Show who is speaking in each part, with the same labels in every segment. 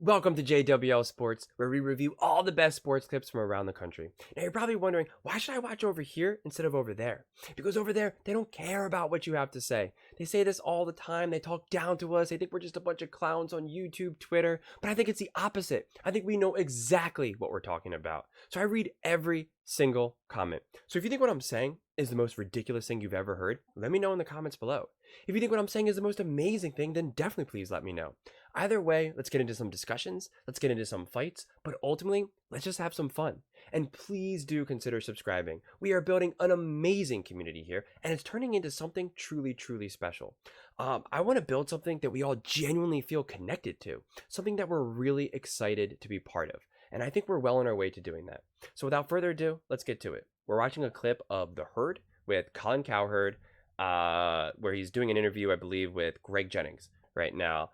Speaker 1: Welcome to JWL Sports, where we review all the best sports clips from around the country. Now, you're probably wondering, why should I watch over here instead of over there? Because over there, they don't care about what you have to say. They say this all the time. They talk down to us. They think we're just a bunch of clowns on YouTube, Twitter. But I think it's the opposite. I think we know exactly what we're talking about. So I read every single comment. So if you think what I'm saying is the most ridiculous thing you've ever heard, let me know in the comments below. If you think what I'm saying is the most amazing thing, then definitely please let me know. Either way, let's get into some discussions, let's get into some fights, but ultimately, let's just have some fun. And please do consider subscribing. We are building an amazing community here, and it's turning into something truly, truly special. I want to build something that we all genuinely feel connected to, something that we're really excited to be part of. And I think we're well on our way to doing that. So without further ado, let's get to it. We're watching a clip of The Herd with Colin Cowherd, where he's doing an interview, I believe, with Greg Jennings right now.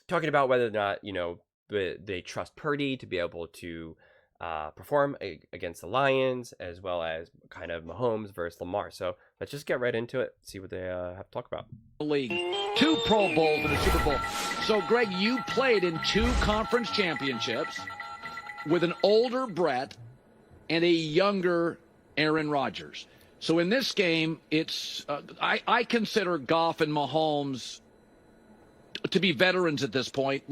Speaker 1: Talking about whether or not, they trust Purdy to be able to perform against the Lions, as well as kind of Mahomes versus Lamar. So let's just get right into it, see what they have to talk about.
Speaker 2: League, 2 Pro Bowls and a Super Bowl. So, Greg, you played in 2 conference championships with an older Brett and a younger Aaron Rodgers. So in this game, it's I consider Goff and Mahomes to be veterans at this point.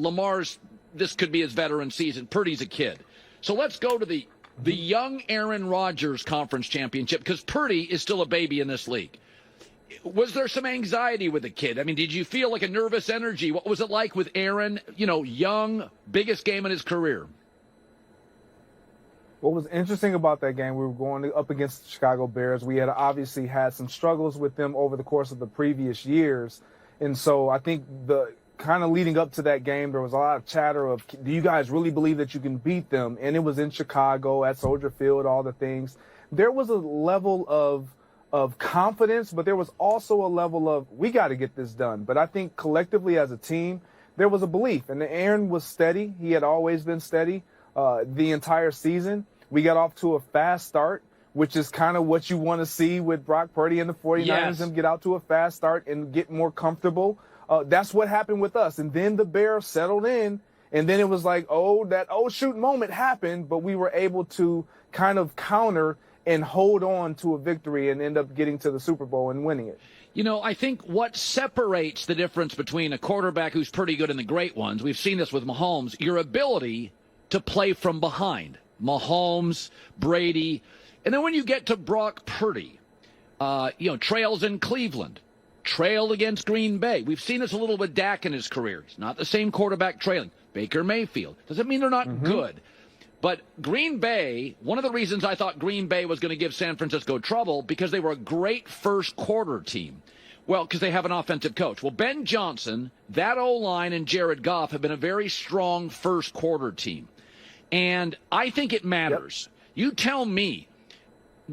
Speaker 2: This could be his veteran season. Purdy's a kid. So let's go to the young Aaron Rodgers conference championship, because Purdy is still a baby in this league. Was there some anxiety with the kid? I mean, did you feel like a nervous energy? What was it like with Aaron, young, biggest game in his career?
Speaker 3: What was interesting about that game, we were going up against the Chicago Bears. We had obviously had some struggles with them over the course of the previous years. And so I think the kind of leading up to that game, there was a lot of chatter of, do you guys really believe that you can beat them? And it was in Chicago at Soldier Field, all the things. There was a level of confidence, but there was also a level of, we got to get this done. But I think collectively as a team, there was a belief. And Aaron was steady. He had always been steady the entire season. We got off to a fast start, which is kind of what you want to see with Brock Purdy and the 49ers,
Speaker 2: Yes.
Speaker 3: them get out to a fast start and get more comfortable. That's what happened with us. And then the Bears settled in, and then it was like, that shoot moment happened, but we were able to kind of counter and hold on to a victory and end up getting to the Super Bowl and winning it.
Speaker 2: I think what separates the difference between a quarterback who's pretty good and the great ones, we've seen this with Mahomes, your ability to play from behind. Mahomes, Brady. And then when you get to Brock Purdy, trails in Cleveland, trailed against Green Bay. We've seen this a little with Dak in his career. He's not the same quarterback trailing. Baker Mayfield. Doesn't mean they're not good. But Green Bay, one of the reasons I thought Green Bay was going to give San Francisco trouble, because they were a great first quarter team. Well, because they have an offensive coach. Well, Ben Johnson, that O-line, and Jared Goff have been a very strong first quarter team. And I think it matters. Yep. You tell me,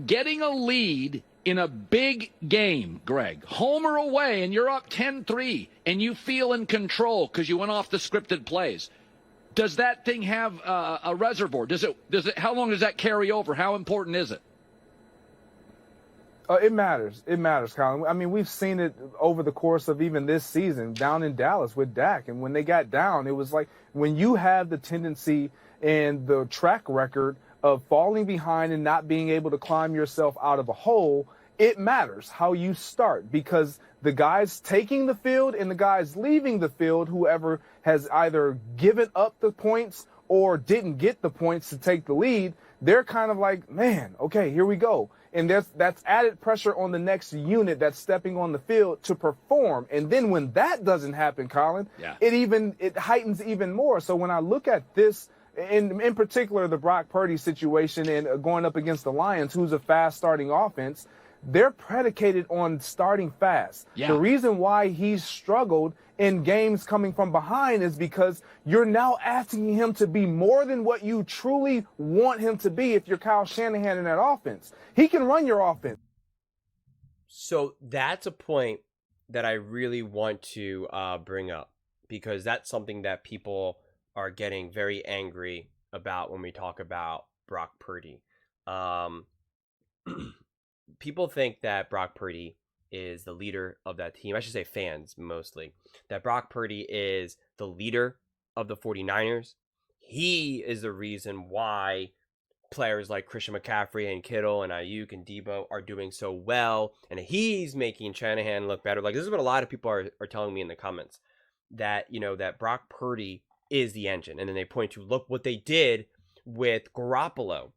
Speaker 2: getting a lead in a big game, Greg, home or away, and you're up 10-3, and you feel in control because you went off the scripted plays, does that thing have a reservoir? Does it? How long does that carry over? How important is it?
Speaker 3: It matters. It matters, Colin. I mean, we've seen it over the course of even this season down in Dallas with Dak. And when they got down, it was like when you have the tendency and the track record of falling behind and not being able to climb yourself out of a hole, it matters how you start, because the guys taking the field and the guys leaving the field, whoever has either given up the points or didn't get the points to take the lead, they're kind of like, man, okay, here we go. And that's added pressure on the next unit that's stepping on the field to perform. And then when that doesn't happen, Colin, it heightens even more. So when I look at this, in particular, the Brock Purdy situation and going up against the Lions, who's a fast starting offense, they're predicated on starting fast.
Speaker 2: Yeah.
Speaker 3: The reason why he's struggled in games coming from behind is because you're now asking him to be more than what you truly want him to be if you're Kyle Shanahan in that offense. He can run your offense.
Speaker 1: So that's a point that I really want to bring up, because that's something that people are getting very angry about when we talk about Brock Purdy. People think that Brock Purdy is the leader of that team. I should say fans mostly. That Brock Purdy is the leader of the 49ers. He is the reason why players like Christian McCaffrey and Kittle and Ayuk and Debo are doing so well. And he's making Shanahan look better. Like, this is what a lot of people are telling me in the comments, that, that Brock Purdy is the engine. And then they point to, look what they did with Garoppolo.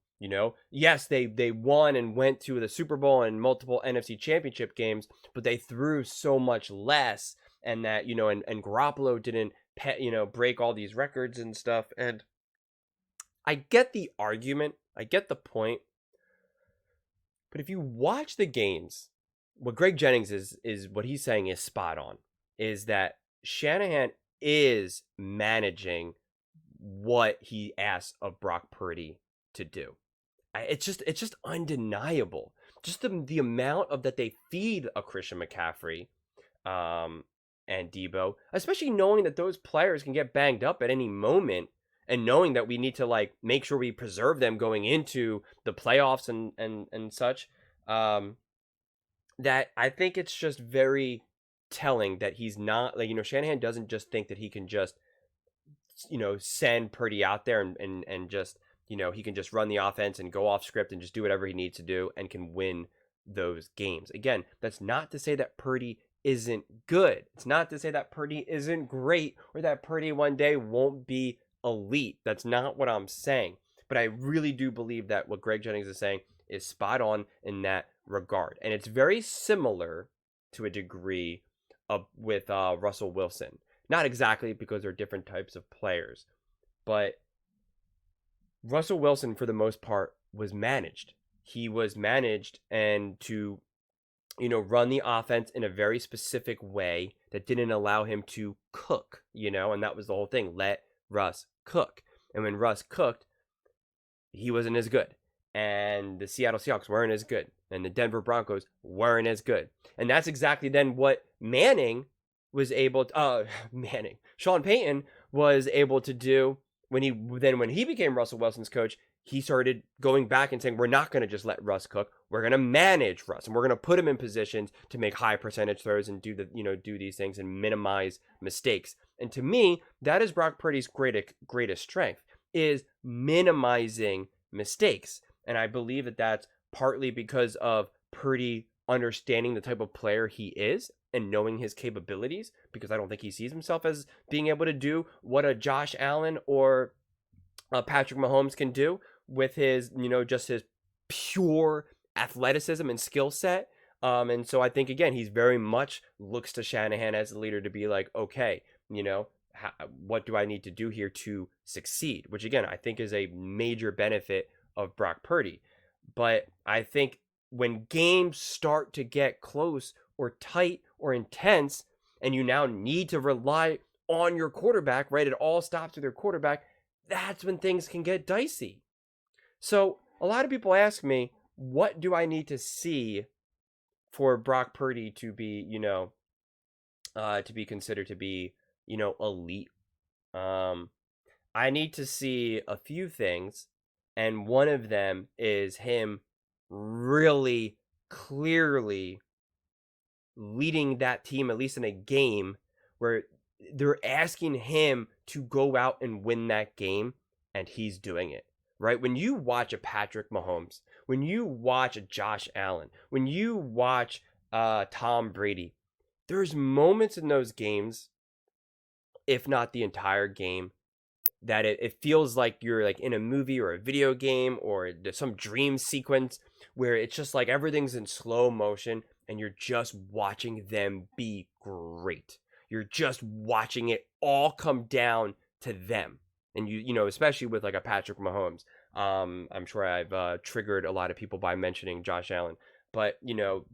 Speaker 1: Yes, they won and went to the Super Bowl and multiple NFC championship games, but they threw so much less, and that, and Garoppolo didn't, break all these records and stuff. And I get the argument, I get the point, but if you watch the games, what Greg Jennings is what he's saying is spot on, is that Shanahan is managing what he asks of Brock Purdy to do. It's just undeniable. Just the amount of that they feed a Christian McCaffrey and Debo, especially knowing that those players can get banged up at any moment, and knowing that we need to make sure we preserve them going into the playoffs and such. That I think it's just very telling that he's not Shanahan doesn't just think that he can just send Purdy out there and just he can just run the offense and go off script and just do whatever he needs to do and can win those games. Again, that's not to say that Purdy isn't good. It's not to say that Purdy isn't great or that Purdy one day won't be elite. That's not what I'm saying. But I really do believe that what Greg Jennings is saying is spot on in that regard. And it's very similar to a degree with Russell Wilson. Not exactly, because they're different types of players, but Russell Wilson, for the most part, was managed. He was managed and to, run the offense in a very specific way that didn't allow him to cook, and that was the whole thing. Let Russ cook. And when Russ cooked, he wasn't as good. And the Seattle Seahawks weren't as good. And the Denver Broncos weren't as good. And that's exactly then what Manning was able to, Sean Payton was able to do when he became Russell Wilson's coach. He started going back and saying, we're not going to just let Russ cook. We're going to manage Russ, and we're going to put him in positions to make high percentage throws and do these things and minimize mistakes. And to me, that is Brock Purdy's greatest strength, is minimizing mistakes. And I believe that that's partly because of Purdy understanding the type of player he is and knowing his capabilities, because I don't think he sees himself as being able to do what a Josh Allen or Patrick Mahomes can do with his, just his pure athleticism and skill set. And so I think, again, he's very much looks to Shanahan as a leader to be like, okay, what do I need to do here to succeed? Which, again, I think is a major benefit of Brock Purdy. But I think when games start to get close or tight or intense, and you now need to rely on your quarterback, right? It all stops with your quarterback. That's when things can get dicey. So a lot of people ask me, what do I need to see for Brock Purdy to be, to be considered to be, elite? I need to see a few things, and one of them is him really clearly leading that team, at least in a game where they're asking him to go out and win that game, and he's doing it, right? When you watch a Patrick Mahomes, when you watch a Josh Allen, when you watch Tom Brady, there's moments in those games, if not the entire game, that it feels like you're like in a movie or a video game or some dream sequence where it's just like everything's in slow motion and you're just watching them be great. You're just watching it all come down to them. And especially with like a Patrick Mahomes, I'm sure I've triggered a lot of people by mentioning Josh Allen, but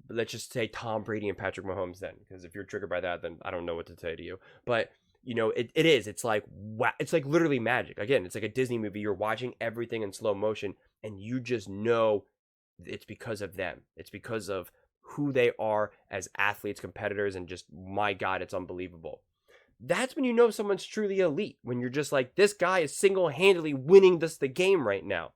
Speaker 1: let's just say Tom Brady and Patrick Mahomes then, because if you're triggered by that, then I don't know what to say to you. But it's like, wow, it's like literally magic. Again, it's like a Disney movie. You're watching everything in slow motion and you just know it's because of them. It's because of who they are as athletes, competitors, and just, my God, it's unbelievable. That's when you know someone's truly elite, when you're just like, this guy is single-handedly winning the game right now.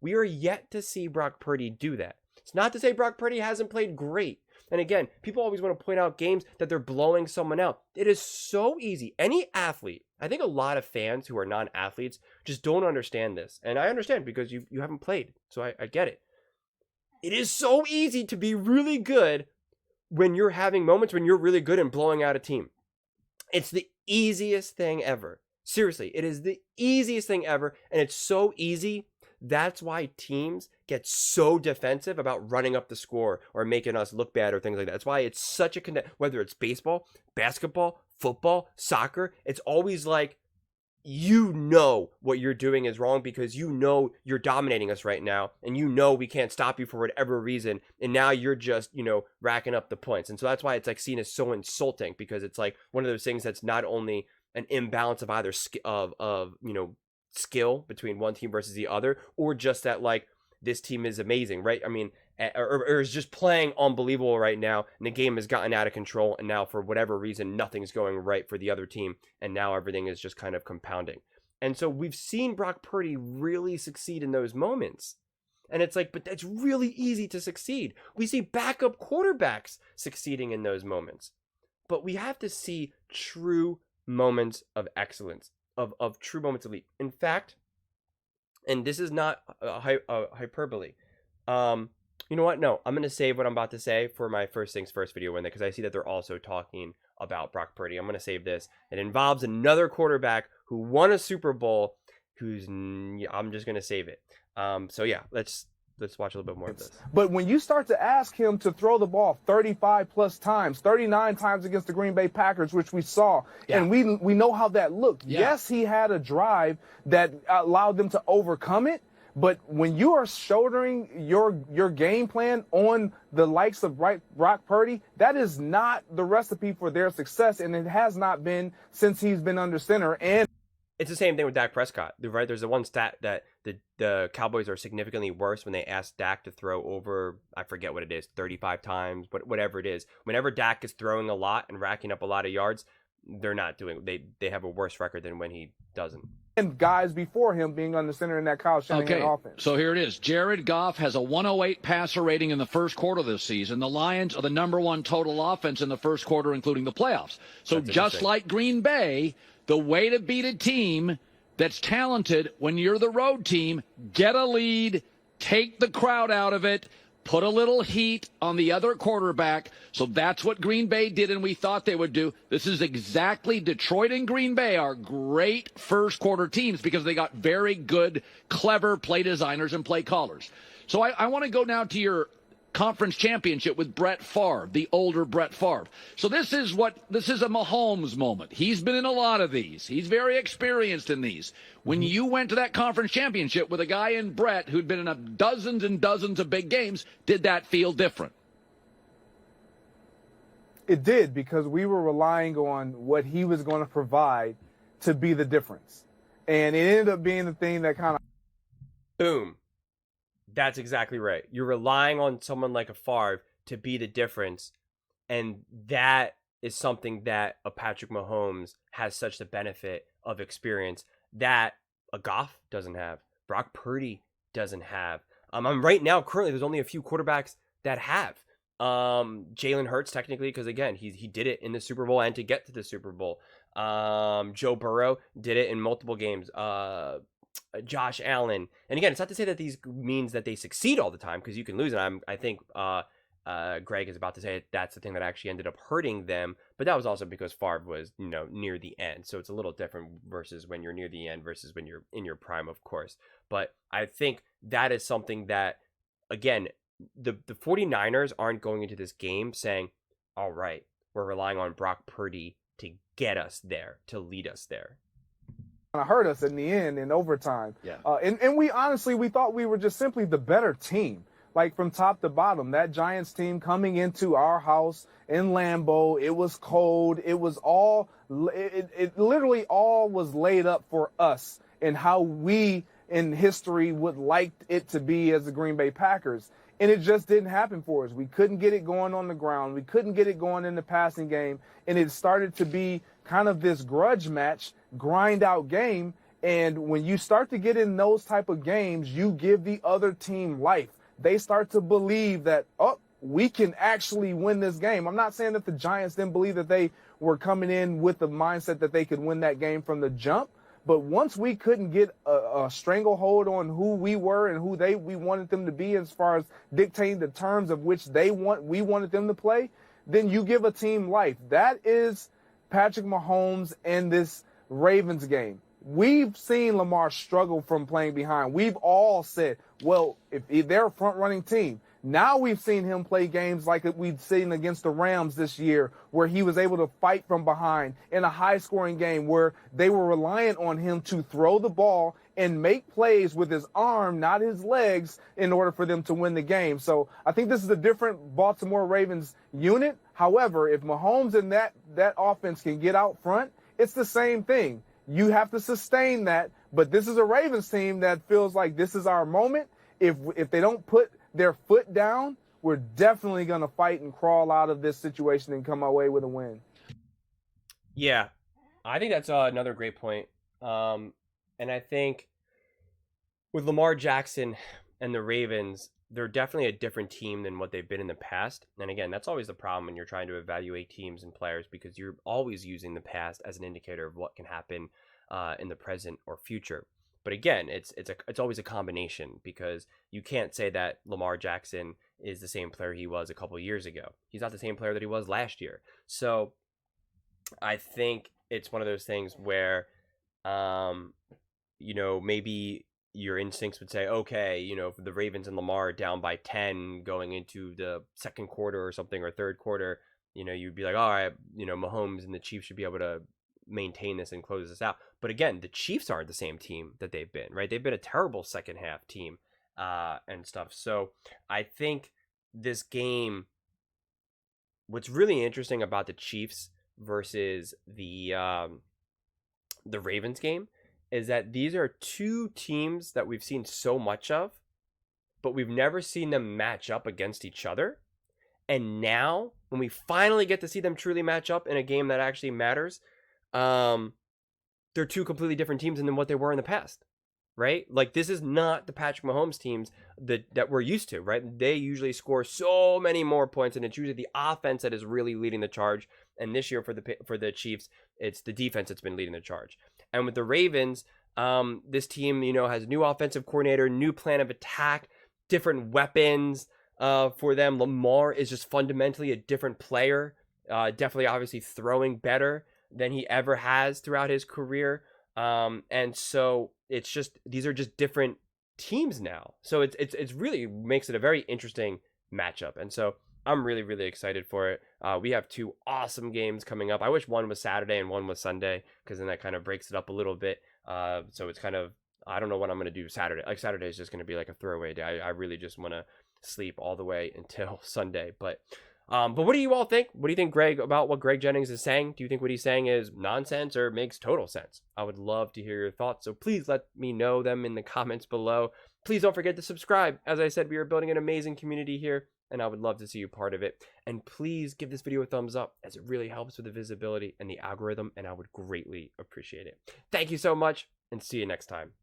Speaker 1: We are yet to see Brock Purdy do that. It's not to say Brock Purdy hasn't played great. And again, people always want to point out games that they're blowing someone out. It is so easy. Any athlete, I think a lot of fans who are non-athletes just don't understand this. And I understand because you haven't played. So I get it. It is so easy to be really good when you're having moments when you're really good and blowing out a team. It's the easiest thing ever. Seriously, it is the easiest thing ever. And it's so easy. That's why teams get so defensive about running up the score or making us look bad or things like that. That's why it's such a whether it's baseball, basketball, football, soccer, it's always like, you know what you're doing is wrong because you know you're dominating us right now and you know we can't stop you for whatever reason, and now you're just, racking up the points. And so that's why it's like seen as so insulting, because it's like one of those things that's not only an imbalance of either skill between one team versus the other, or just that like this team is amazing, right? I mean, or is just playing unbelievable right now, and the game has gotten out of control, and now for whatever reason nothing's going right for the other team, and now everything is just kind of compounding. And so we've seen Brock Purdy really succeed in those moments, and it's like, but that's really easy to succeed. We see backup quarterbacks succeeding in those moments, but we have to see true moments of excellence, of true moments of leap. In fact, and this is not a hyperbole, you know what? No, I'm going to save what I'm about to say for my First Things First video one day, because I see that they're also talking about Brock Purdy. I'm going to save this. It involves another quarterback who won a Super Bowl, I'm just going to save it. So yeah, let's watch a little bit more of this.
Speaker 3: But when you start to ask him to throw the ball 35 plus times, 39 times against the Green Bay Packers, which we saw, and we know how that looked. Yeah. Yes, he had a drive that allowed them to overcome it. But when you are shouldering your game plan on the likes of Brock Purdy, that is not the recipe for their success, and it has not been since he's been under center. And
Speaker 1: it's the same thing with Dak Prescott, right? There's the one stat that the Cowboys are significantly worse when they ask Dak to throw over, I forget what it is, 35 times, whatever it is. Whenever Dak is throwing a lot and racking up a lot of yards, they're not doing. They have a worse record than when he doesn't.
Speaker 3: And guys before him being under center in that Kyle Shanahan offense.
Speaker 2: So here it is. Jared Goff has a 108 passer rating in the first quarter of this season. The Lions are the #1 total offense in the first quarter, including the playoffs. So just like Green Bay, the way to beat a team that's talented when you're the road team, get a lead, take the crowd out of it, put a little heat on the other quarterback. So that's what Green Bay did, and we thought they would do. This is exactly, Detroit and Green Bay are great first quarter teams because they got very good, clever play designers and play callers. So I want to go now to your conference championship with Brett Favre, the older Brett Favre. So this is a Mahomes moment. He's been in a lot of these. He's very experienced in these. When you went to that conference championship with a guy in Brett who'd been in dozens and dozens of big games, did that feel different?
Speaker 3: It did, because we were relying on what he was going to provide to be the difference. And it ended up being the thing that kind of...
Speaker 1: Boom. That's exactly right. You're relying on someone like a Favre to be the difference, and that is something that a Patrick Mahomes has such the benefit of experience that a Goff doesn't have, Brock Purdy doesn't have. Right now, currently, there's only a few quarterbacks that have. Jalen Hurts, technically, because again, he did it in the Super Bowl and to get to the Super Bowl. Joe Burrow did it in multiple games. Josh Allen, and again, it's not to say that these means that they succeed all the time, because you can lose. And I think Greg is about to say that's the thing that actually ended up hurting them, but that was also because Favre was near the end, so it's a little different versus when you're near the end versus when you're in your prime, of course. But I think that is something that, again, the 49ers aren't going into this game saying, all right, we're relying on Brock Purdy to get us there, to lead us there.
Speaker 3: Hurt us in the end in overtime.
Speaker 1: Yeah.
Speaker 3: And we honestly, we thought we were just simply the better team, like from top to bottom. That Giants team coming into our house in Lambeau, it was cold. It was all, it literally all was laid up for us and how we in history would like it to be as the Green Bay Packers. And it just didn't happen for us. We couldn't get it going on the ground. We couldn't get it going in the passing game. And it started to be kind of this grudge match, grind out game. And when you start to get in those type of games, you give the other team life. They start to believe that, oh, we can actually win this game. I'm not saying that the Giants didn't believe that they were coming in with the mindset that they could win that game from the jump. But once we couldn't get a stranglehold on who we were and who we wanted them to be as far as dictating the terms of which we wanted them to play, then you give a team life. That is Patrick Mahomes and this Ravens game. We've seen Lamar struggle from playing behind. We've all said, well, if they're a front-running team. Now we've seen him play games like we've seen against the Rams this year, where he was able to fight from behind in a high-scoring game where they were reliant on him to throw the ball and make plays with his arm, not his legs, in order for them to win the game. So I think this is a different Baltimore Ravens unit. However, if Mahomes and that offense can get out front, it's the same thing. You have to sustain that, but this is a Ravens team that feels like this is our moment. If they don't put their foot down, we're definitely going to fight and crawl out of this situation and come away with a win.
Speaker 1: Yeah, I think that's another great point. And I think with Lamar Jackson and the Ravens, they're definitely a different team than what they've been in the past. And again, that's always the problem when you're trying to evaluate teams and players, because you're always using the past as an indicator of what can happen in the present or future. But again, it's always a combination, because you can't say that Lamar Jackson is the same player he was a couple of years ago. He's not the same player that he was last year. So I think it's one of those things where, maybe your instincts would say, okay, if the Ravens and Lamar are down by 10 going into the second quarter or something, or third quarter, you'd be like, all right, Mahomes and the Chiefs should be able to maintain this and close this out. But again, the Chiefs aren't the same team that they've been, right? They've been a terrible second half team and stuff. So I think this game, what's really interesting about the Chiefs versus the Ravens game is that these are two teams that we've seen so much of, but we've never seen them match up against each other. And now, when we finally get to see them truly match up in a game that actually matters, they're two completely different teams than what they were in the past, right? Like, this is not the Patrick Mahomes teams that we're used to, right? They usually score so many more points, and it's usually the offense that is really leading the charge. And this year for the Chiefs, it's the defense that's been leading the charge. And with the Ravens, this team, has a new offensive coordinator, new plan of attack, different weapons for them. Lamar is just fundamentally a different player, definitely obviously throwing better than he ever has throughout his career. And so it's just, these are just different teams now. So it's really makes it a very interesting matchup. And so I'm really, really excited for it. We have two awesome games coming up. I wish one was Saturday and one was Sunday, because then that kind of breaks it up a little bit. So it's kind of, I don't know what I'm going to do Saturday. Like, Saturday is just going to be like a throwaway day. I really just want to sleep all the way until Sunday. But what do you all think? What do you think, Greg, about what Greg Jennings is saying? Do you think what he's saying is nonsense or makes total sense? I would love to hear your thoughts. So please let me know them in the comments below. Please don't forget to subscribe. As I said, we are building an amazing community here, and I would love to see you part of it. And please give this video a thumbs up, as it really helps with the visibility and the algorithm, and I would greatly appreciate it. Thank you so much, and see you next time.